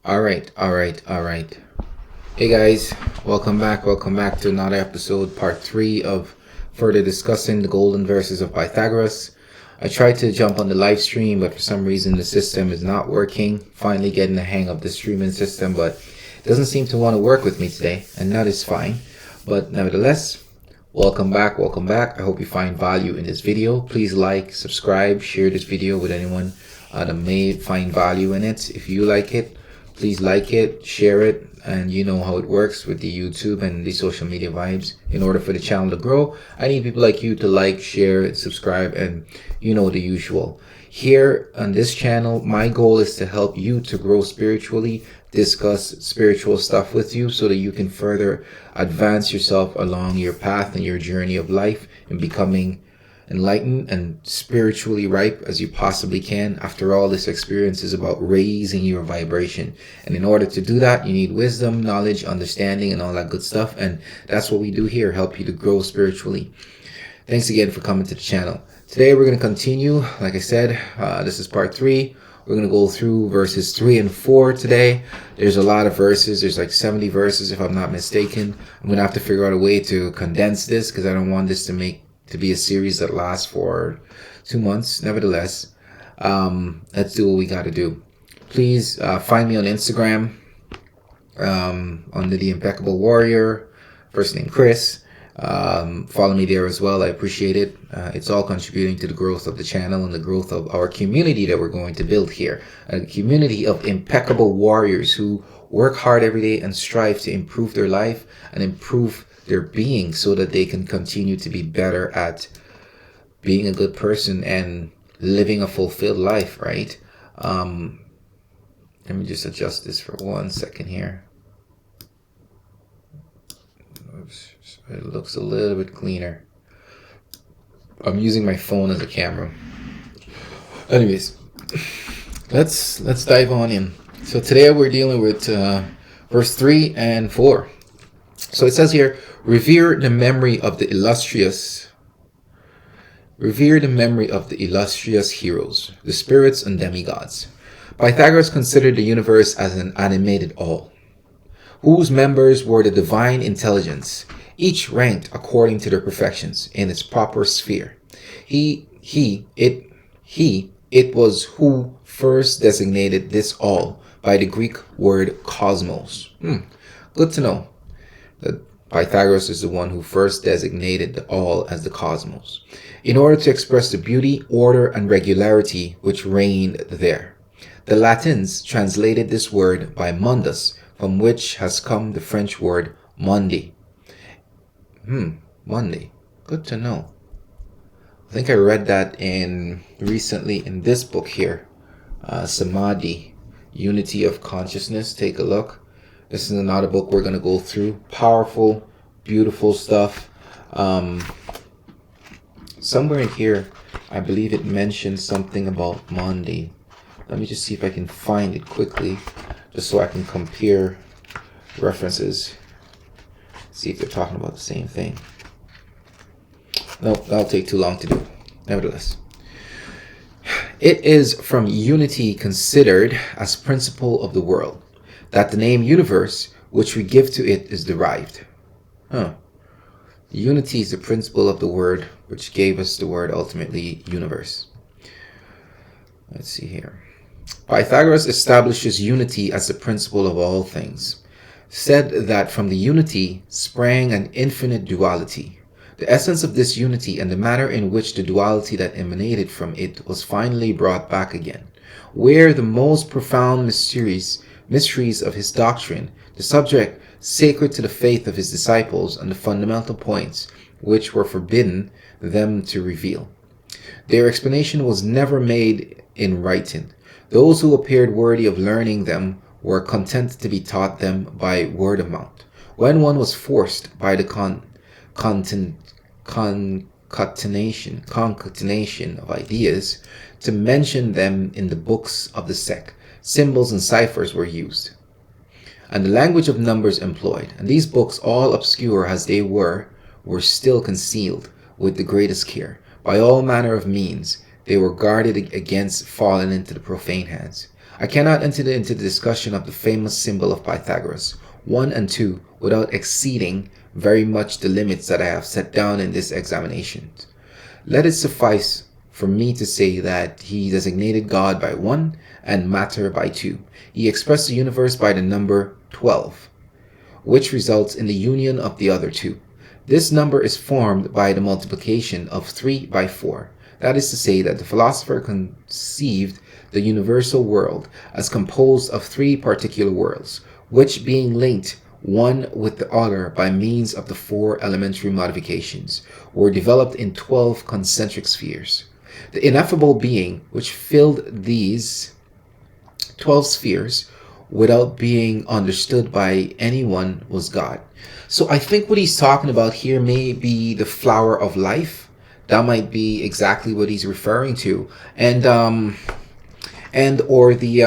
All right. Hey guys, welcome back to another episode, part 3 of further discussing the golden verses of Pythagoras. I tried to jump on the live stream, but for some reason the system is not working. Finally getting the hang of the streaming system, but it doesn't seem to want to work with me today, and that is fine. But nevertheless, welcome back. I hope you find value in this video. Please like, subscribe, share this video with anyone that may find value in it. If you like it, please like it, share it, and you know how it works with the YouTube and the social media vibes. In order for the channel to grow, I need people like you to like, share, subscribe, and you know the usual. Here on this channel, my goal is to help you to grow spiritually, discuss spiritual stuff with you so that you can further advance yourself along your path and your journey of life and becoming enlightened and spiritually ripe as you possibly can. After all, this experience is about raising your vibration, and in order to do that, you need wisdom, knowledge, understanding, and all that good stuff. And that's what we do here, help you to grow spiritually. Thanks again for coming to the channel. Today we're going to continue. Like I said, this is part 3. We're going to go through verses 3 and 4 today. There's a lot of verses. There's like 70 verses if I'm not mistaken. I'm going to have to figure out a way to condense this because I don't want this to be a series that lasts for 2 months. Nevertheless, let's do what we got to do. Please find me on Instagram under the Impeccable Warrior, first name Chris. Follow me there as well. I appreciate it. It's all contributing to the growth of the channel and the growth of our community that we're going to build here. A community of impeccable warriors who work hard every day and strive to improve their life and improve their being so that they can continue to be better at being a good person and living a fulfilled life, right? Let me just adjust this for 1 second here. Oops. It looks a little bit cleaner. I'm using my phone as a camera. Anyways, let's dive on in. So today we're dealing with verse 3 and 4. So it says here, revere the memory of the illustrious heroes, the spirits and demigods. Pythagoras considered the universe as an animated all, whose members were the divine intelligence, each ranked according to their perfections in its proper sphere. It was who first designated this all by the Greek word cosmos. Good to know that Pythagoras is the one who first designated the all as the cosmos, in order to express the beauty, order, and regularity which reigned there. The Latins translated this word by mundus, from which has come the French word mundi. Monday. Good to know. I think I read that recently in this book here, Samadhi, Unity of Consciousness. Take a look. This is another book we're going to go through. Powerful, beautiful stuff. Somewhere in here, I believe it mentions something about Monday. Let me just see if I can find it quickly, just so I can compare references. See if they're talking about the same thing. No, that'll take too long to do. Nevertheless, it is from unity considered as principle of the world that the name universe, which we give to it, is derived. Unity is the principle of the word, which gave us the word ultimately universe. Let's see here. Pythagoras establishes unity as the principle of all things. Said that from the unity sprang an infinite duality. The essence of this unity and the manner in which the duality that emanated from it was finally brought back again, where the most profound mysteries of his doctrine, the subject sacred to the faith of his disciples, and the fundamental points which were forbidden them to reveal. Their explanation was never made in writing. Those who appeared worthy of learning them were content to be taught them by word of mouth. When one was forced by the concatenation of ideas to mention them in the books of the sect, symbols and ciphers were used, and the language of numbers employed, and these books, all obscure as they were still concealed with the greatest care by all manner of means. They were guarded against falling into the profane hands. I cannot enter into the discussion of the famous symbol of Pythagoras, 1 and 2, without exceeding very much the limits that I have set down in this examination. Let it suffice for me to say that he designated God by 1 and matter by 2. He expressed the universe by the number 12, which results in the union of the other two. This number is formed by the multiplication of 3 by 4. That is to say that the philosopher conceived the universal world as composed of 3 particular worlds, which being linked one with the other by means of the 4 elementary modifications, were developed in 12 concentric spheres. The ineffable being which filled these 12 spheres without being understood by anyone was God. So I think what he's talking about here may be the flower of life. That might be exactly what he's referring to. And or the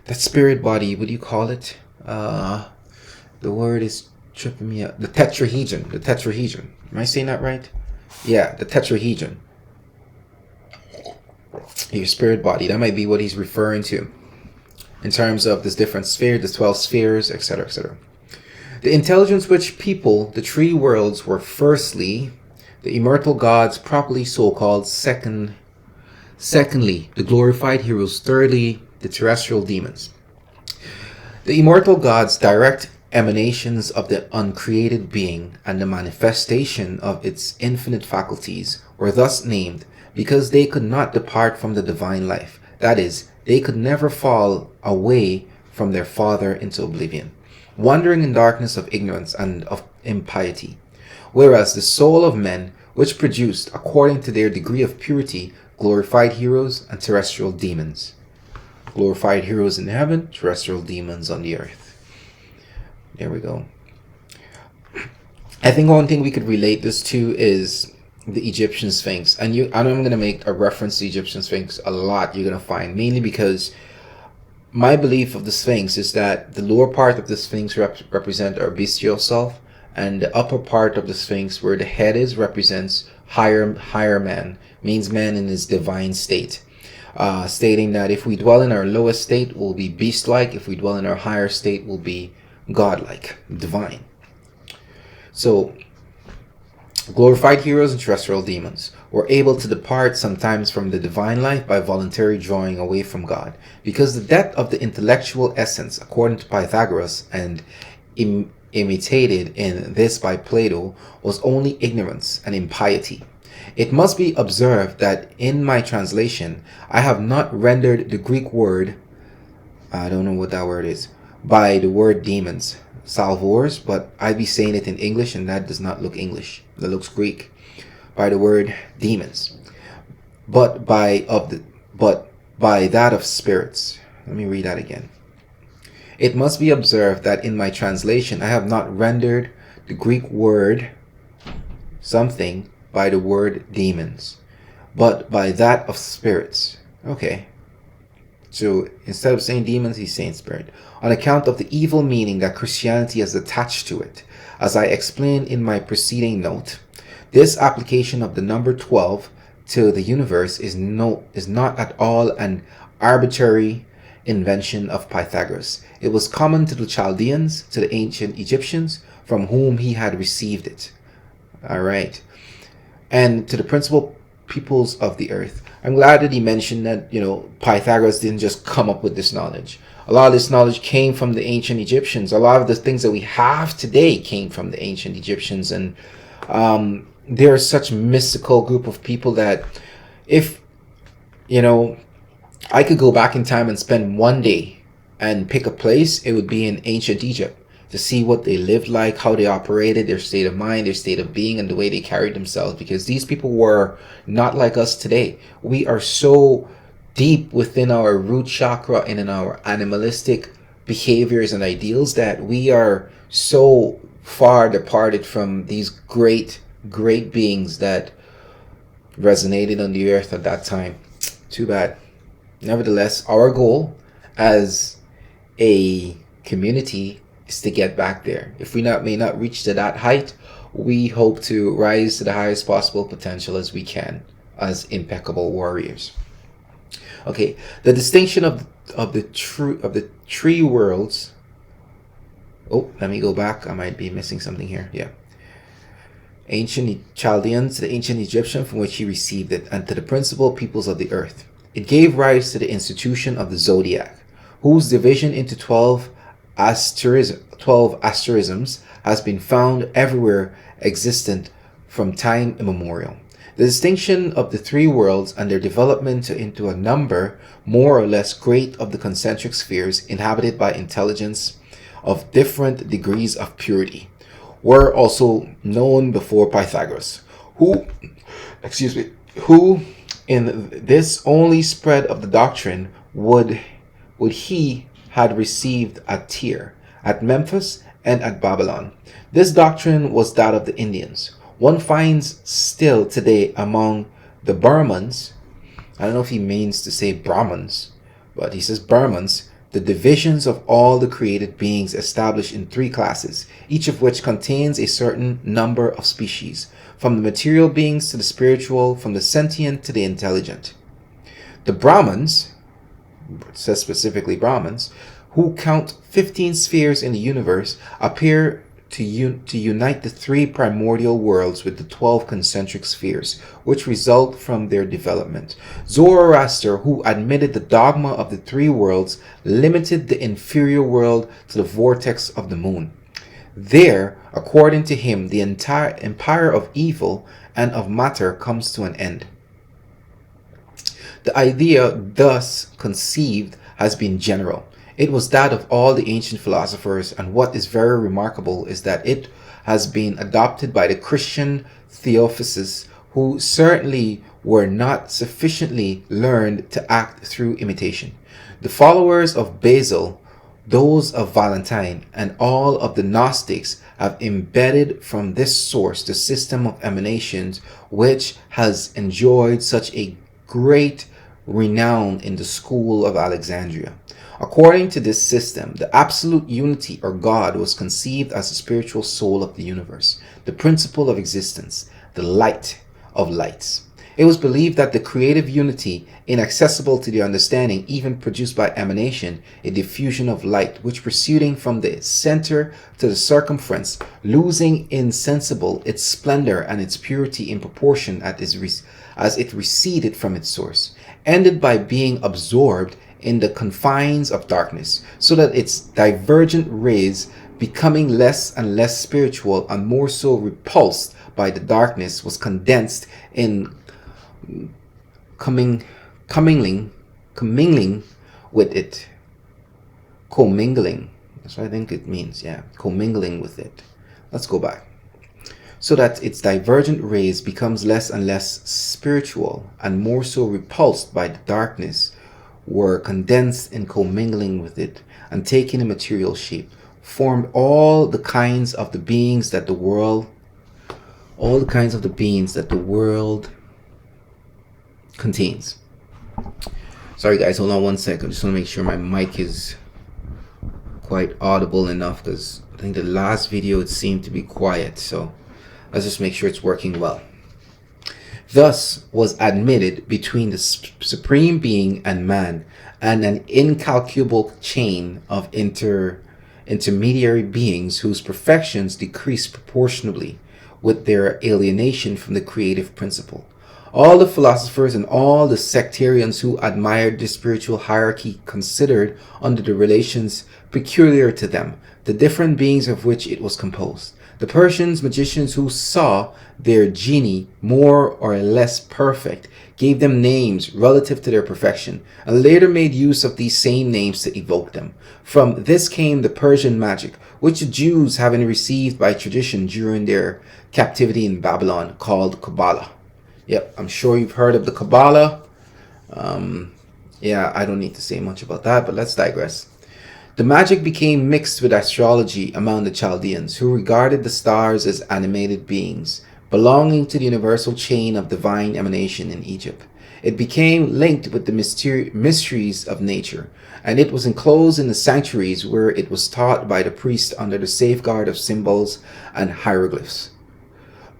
that spirit body, what do you call it? The word is tripping me up. The tetrahedron. The tetrahedron. Am I saying that right? Yeah, the tetrahedron. Your spirit body. That might be what he's referring to in terms of this different sphere, the 12 spheres, etc., etc. The intelligence which people the 3 worlds were firstly the immortal gods, properly so-called, secondly the glorified heroes, thirdly the terrestrial demons. The immortal gods, direct emanations of the uncreated being and the manifestation of its infinite faculties, were thus named because they could not depart from the divine life. That is, they could never fall away from their Father into oblivion, wandering in darkness of ignorance and of impiety. Whereas the soul of men, which produced, according to their degree of purity, glorified heroes and terrestrial demons. Glorified heroes in heaven, terrestrial demons on the earth. There we go. I think one thing we could relate this to is the Egyptian Sphinx. And I'm going to make a reference to the Egyptian Sphinx a lot, you're going to find, mainly because my belief of the Sphinx is that the lower part of the Sphinx represent our bestial self, and the upper part of the Sphinx, where the head is, represents higher man, means man in his divine state, stating that if we dwell in our lowest state, we'll be beast-like. If we dwell in our higher state, we'll be God-like, divine. So, glorified heroes and terrestrial demons were able to depart sometimes from the divine life by voluntary drawing away from God, because the depth of the intellectual essence, according to Pythagoras, and imitated in this by Plato, was only ignorance and impiety. It must be observed that in my translation, I have not rendered the Greek word, I don't know what that word is, by the word demons, salvors, but I'd be saying it in English, and that does not look English. That looks Greek. By the word demons, but by that of spirits. Let me read that again. It must be observed that in my translation, I have not rendered the Greek word something by the word demons, but by that of spirits. Okay. So instead of saying demons, he's saying spirit, on account of the evil meaning that Christianity has attached to it. As I explained in my preceding note, this application of the number 12 to the universe is not at all an arbitrary invention of Pythagoras. It was common to the Chaldeans, to the ancient Egyptians, from whom he had received it. All right. And to the principal peoples of the earth. I'm glad that he mentioned that, Pythagoras didn't just come up with this knowledge. A lot of this knowledge came from the ancient Egyptians. A lot of the things that we have today came from the ancient Egyptians. And they're such mystical group of people that if, I could go back in time and spend one day and pick a place, it would be in ancient Egypt, to see what they lived like, how they operated, their state of mind, their state of being, and the way they carried themselves. Because these people were not like us today. We are so deep within our root chakra and in our animalistic behaviors and ideals that we are so far departed from these great beings that resonated on the earth at that time. Too bad. Nevertheless, our goal as a community is to get back there. If we may not reach to that height, we hope to rise to the highest possible potential as we can. as impeccable warriors. Okay, the distinction of the three worlds. Oh, let me go back. I might be missing something here. Yeah. Ancient Chaldeans, the ancient Egyptian from which he received it, and to the principal peoples of the earth. It gave rise to the institution of the zodiac, whose division into 12 asterisms has been found everywhere existent from time immemorial. The distinction of the three worlds and their development into a number more or less great of the concentric spheres inhabited by intelligence of different degrees of purity were also known before Pythagoras, who in this only spread of the doctrine would he had received at Tyre, at Memphis, and at Babylon. This doctrine was that of the Indians. One finds still today among the Burmans, I don't know if he means to say Brahmins, but he says Burmans, the divisions of all the created beings established in three classes, each of which contains a certain number of species, from the material beings to the spiritual, from the sentient to the intelligent. The Brahmins, it says specifically Brahmins, who count 15 spheres in the universe, appear to unite the three primordial worlds with the 12 concentric spheres, which result from their development. Zoroaster, who admitted the dogma of the three worlds, limited the inferior world to the vortex of the moon. There, according to him, the entire empire of evil and of matter comes to an end. The idea thus conceived has been general. It was that of all the ancient philosophers, and what is very remarkable is that it has been adopted by the Christian theosophists, who certainly were not sufficiently learned to act through imitation. The followers of Basil, those of Valentine, and all of the Gnostics have embedded from this source the system of emanations which has enjoyed such a great renown in the school of Alexandria. According to this system, the absolute unity or God was conceived as the spiritual soul of the universe, the principle of existence, the light of lights. It was believed that the creative unity, inaccessible to the understanding, even produced by emanation, a diffusion of light, which proceeding from the center to the circumference, losing insensible its splendor and its purity in proportion as it receded from its source, ended by being absorbed in the confines of darkness, so that its divergent rays, becoming less and less spiritual and more so repulsed by the darkness, was condensed in commingling with it. Commingling. That's what I think it means. Yeah, commingling with it. Let's go back. So that its divergent rays becomes less and less spiritual and more so repulsed by the darkness, were condensed in commingling with it and taking a material shape, formed all the kinds of the beings that the world contains. Sorry guys, hold on one second. I just want to make sure my mic is quite audible enough, because I think the last video it seemed to be quiet, so let's just make sure it's working well. Thus was admitted between the supreme being and man, and an incalculable chain of intermediary beings whose perfections decrease proportionably with their alienation from the creative principle. All the philosophers and all the sectarians who admired this spiritual hierarchy considered under the relations peculiar to them the different beings of which it was composed. The Persians, magicians who saw their genii more or less perfect, gave them names relative to their perfection, and later made use of these same names to evoke them. From this came the Persian magic, which the Jews, having received by tradition during their captivity in Babylon, called Kabbalah. Yep, I'm sure you've heard of the Kabbalah. Yeah, I don't need to say much about that, but let's digress. The magic became mixed with astrology among the Chaldeans, who regarded the stars as animated beings, belonging to the universal chain of divine emanation in Egypt. It became linked with the mysteries of nature, and it was enclosed in the sanctuaries where it was taught by the priest under the safeguard of symbols and hieroglyphs.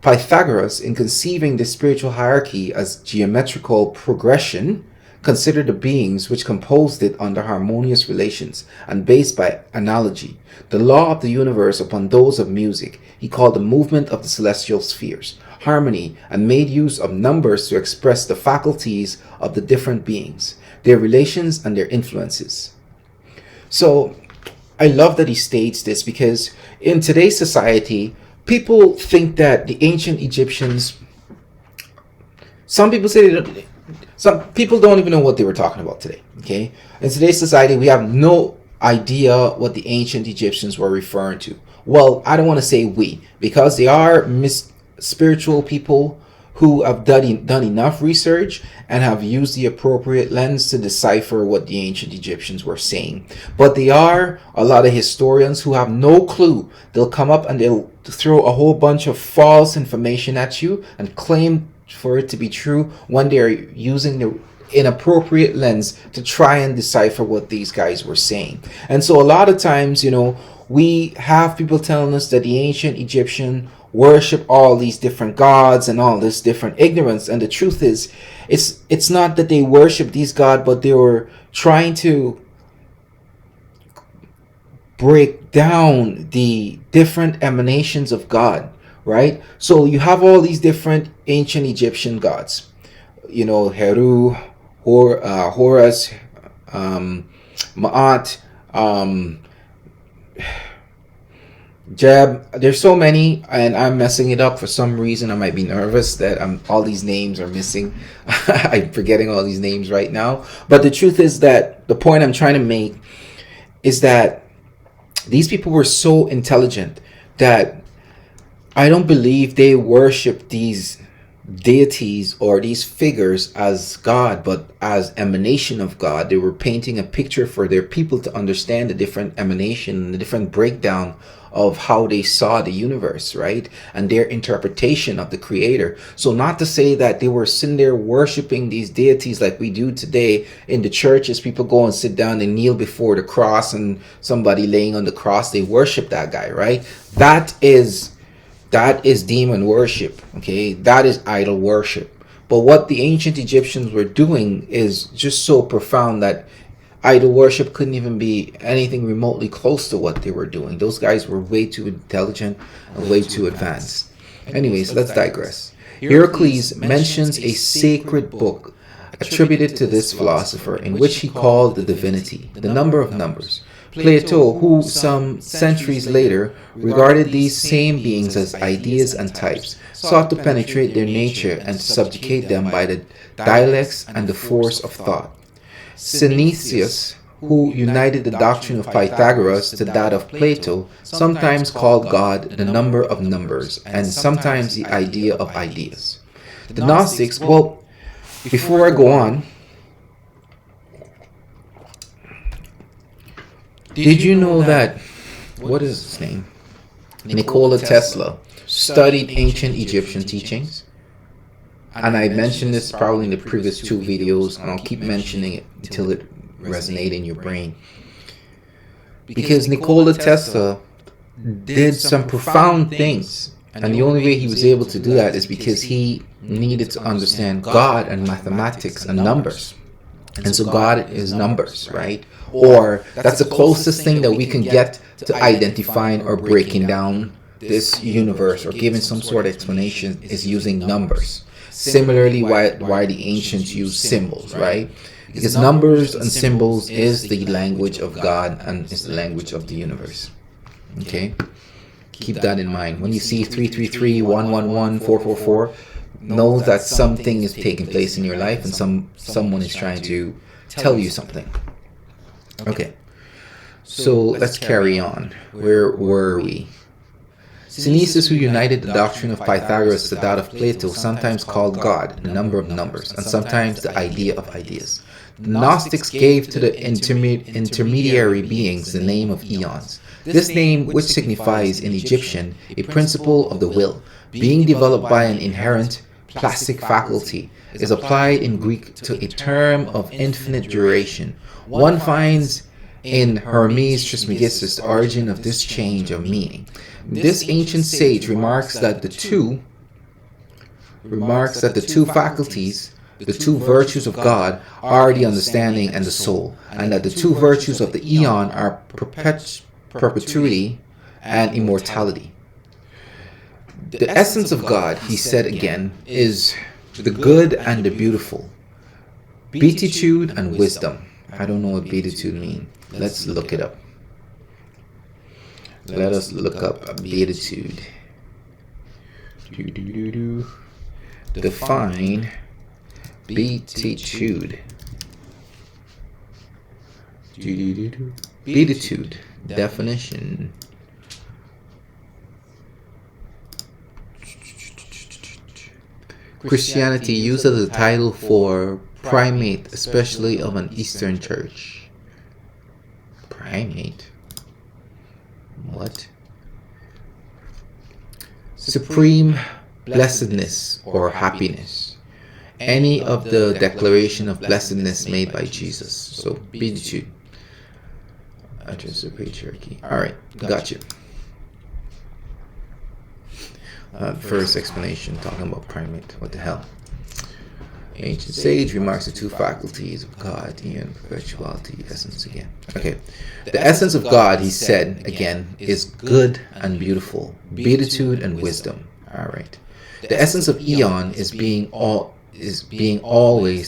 Pythagoras, in conceiving the spiritual hierarchy as geometrical progression, considered the beings which composed it under harmonious relations and based by analogy, the law of the universe upon those of music. He called the movement of the celestial spheres harmony, and made use of numbers to express the faculties of the different beings, their relations and their influences. So I love that he states this, because in today's society, people think that the ancient Egyptians, some people say some people don't even know what they were talking about today. Okay, in today's society, we have no idea what the ancient Egyptians were referring to. Well, I don't want to say we, because they are spiritual people who have done enough research and have used the appropriate lens to decipher what the ancient Egyptians were saying. But there are a lot of historians who have no clue. They'll come up and they'll throw a whole bunch of false information at you and claim for it to be true when they're using the inappropriate lens to try and decipher what these guys were saying. And so a lot of times, we have people telling us that the ancient Egyptian worship all these different gods and all this different ignorance, and the truth is, it's not that they worship these gods, but they were trying to break down the different emanations of God, right? So you have all these different ancient Egyptian gods, Heru, Horus, Ma'at, Jeb. There's so many, and I'm messing it up for some reason. I might be nervous that all these names are missing. I'm forgetting all these names right now. But the truth is that the point I'm trying to make is that these people were so intelligent that I don't believe they worship these deities or these figures as God, but as emanation of God. They were painting a picture for their people to understand the different emanation, the different breakdown of how they saw the universe, right? And their interpretation of the creator. So not to say that they were sitting there worshiping these deities like we do today in the churches. People go and sit down and kneel before the cross, and somebody laying on the cross, they worship that guy, right? That is demon worship, okay? That is idol worship. But what the ancient Egyptians were doing is just so profound that idol worship couldn't even be anything remotely close to what they were doing. Those guys were way too intelligent and way too advanced. Anyways, let's digress. Heracles mentions a sacred book attributed to this philosopher in which he called the divinity, the number of numbers. Plato, who some centuries later regarded these same beings as ideas and types, sought to penetrate their nature and to subjugate them by the dialects and the force of thought. Synesius, who united the doctrine of Pythagoras to that of Plato, sometimes called God the number of numbers and sometimes the idea of ideas. The Gnostics, well, before I go on, did you know that, what is his name? Nikola Tesla studied ancient Egyptian teachings? And I mentioned this probably in the previous two videos, and I'll keep mentioning it until it resonates in your brain. Because Nikola Tesla did some profound things, and the only way he was able to do that is because he needed to understand God and mathematics and numbers. And so God is numbers, right? Or that's the closest thing that we can get to identifying or breaking down this universe or giving some sort of explanation is using numbers. Similarly, why the ancients use symbols, right? Because numbers and symbols is the language of God and is the language of the universe. Okay? Keep that in mind. When you see 333, 111, 444, know that something is taking place in your life and someone is trying to tell you something. Okay. So let's carry on. Where were we? Synesius, who united the doctrine of Pythagoras to that of Plato, sometimes called God the number of numbers and sometimes the idea of ideas. The Gnostics gave to the intermediary beings the name of eons. This name, which signifies in Egyptian a principle of the will, being developed by an inherent plastic faculty, is applied in Greek to a term of infinite duration. One finds in Hermes Trismegistus the origin of this change of meaning. This ancient sage remarks that the two remarks that the two faculties, the two virtues of God, are the understanding and the soul, and that the two virtues of the eon are perpetuity and immortality. The essence of God, he said again, is the good and the beautiful, beatitude and wisdom. I don't know what beatitude means. Let's look it up. Let us look up beatitude. Define beatitude. Beatitude. Definition. Christianity used as a title for primate, especially of an Eastern church. Primate? What? Supreme blessedness or happiness. Any of the declaration of blessedness made by Jesus. So, beatitude. Address of patriarchy. Alright, gotcha. First explanation, talking about primate. What the hell? Ancient sage remarks the two faculties of God and perpetuality, essence again. Okay. The essence of God, he said again, is good and beautiful, beatitude and wisdom. Alright. The essence of eon is being always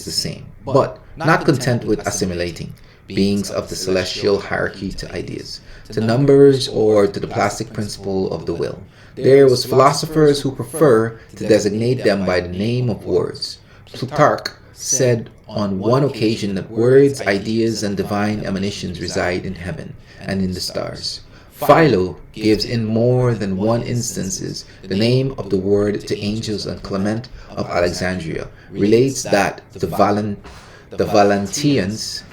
the same, but not content with assimilating beings of the celestial hierarchy to ideas, to numbers, or to the plastic principle of the will. There was philosophers who prefer to designate them by the name of words. Plutarch said on one occasion that words, ideas, and divine emanations reside in heaven and in the stars. Philo gives in more than one instances the name of the word to angels, and Clement of Alexandria relates that the Valentinians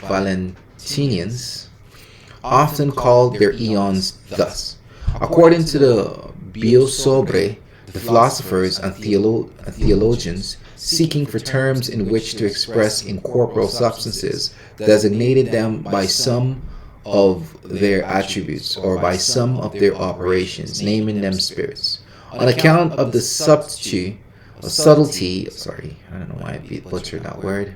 often called their eons thus. According to the Biosobre, the philosophers and theologians, seeking for terms in which to express incorporeal substances, designated them by some of their attributes or by some of their operations, naming them spirits. On account of the subtlety, I don't know why I butchered that word.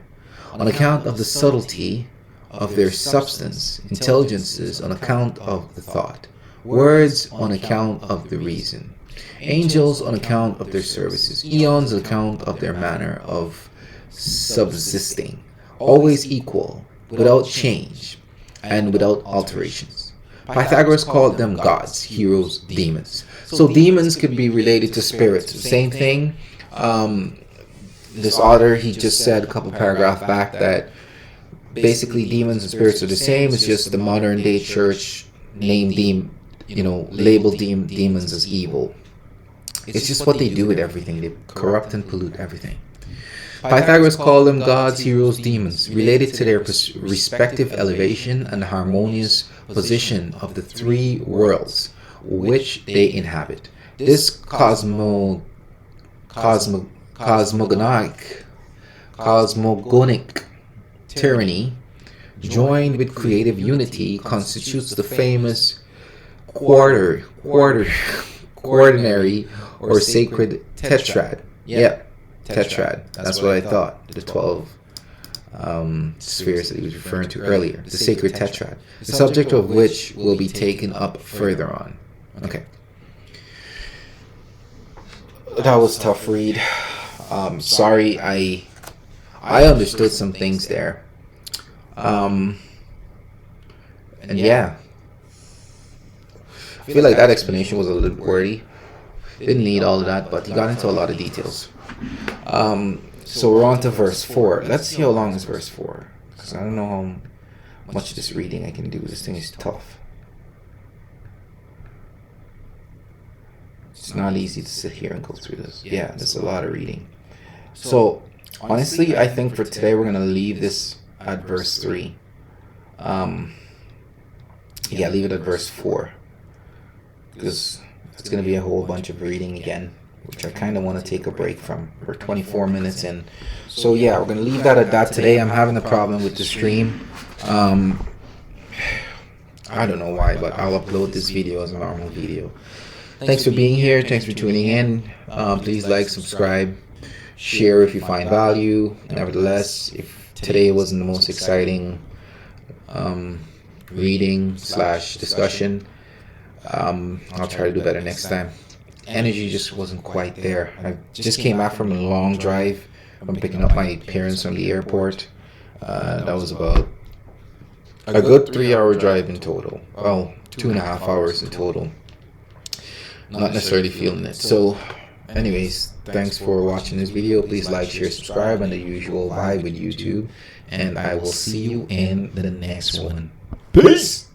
On account of the subtlety of their substance, intelligences on account of the thought, words on account of the reason, angels on account of their services, eons on account of their manner of subsisting, always equal, without change, and without alterations. Pythagoras called them gods, heroes, demons. So demons could be related to spirits. Same thing. This author, he just said a couple paragraphs back that basically demons and spirits are the same. It's just the modern day church labeled demons as evil. It's just what they do with everything. They corrupt and pollute everything. Pythagoras called them gods, heroes, demons, related to their respective elevation and the harmonious position of the three worlds which they inhabit. This cosmogonic tyranny, joined with creative unity, constitutes the famous quaternary or sacred tetrad. Tetrad. That's what I thought. The 12 spheres that he was referring to earlier. The sacred tetrad. The subject of which will be taken up further on. Okay. That was a tough read. Sorry, I understood some things there. And yeah. I feel like that explanation was a little wordy. Didn't need all of that, but he got into a lot of details. So we're on to verse 4. Let's see how long is verse 4. Because I don't know how much of this reading I can do. This thing is tough. It's not easy to sit here and go through this. Yeah, there's a lot of reading. So, honestly, I think for today we're going to leave this at verse 3. Leave it at verse 4. Because it's going to be a whole bunch of reading again, which I kind of want to take a break from. We're 24 minutes in. So yeah, we're going to leave that at that today. I'm having a problem with the stream. I don't know why, but I'll upload this video as a normal video. Thanks for being here. Thanks for tuning in. Please like, subscribe. Share if you find value. Nevertheless, if today wasn't the most exciting reading slash discussion, I'll try to do better next time. Energy just wasn't quite there. I just came back from a long drive from picking up my parents from the airport. That was about a good 3 hour drive in total. Well, 2.5 hours in total. Not necessarily feeling it. So, anyways, thanks for watching this video. Please like, share, subscribe, and the usual vibe with YouTube. And I will see you in the next one. Peace!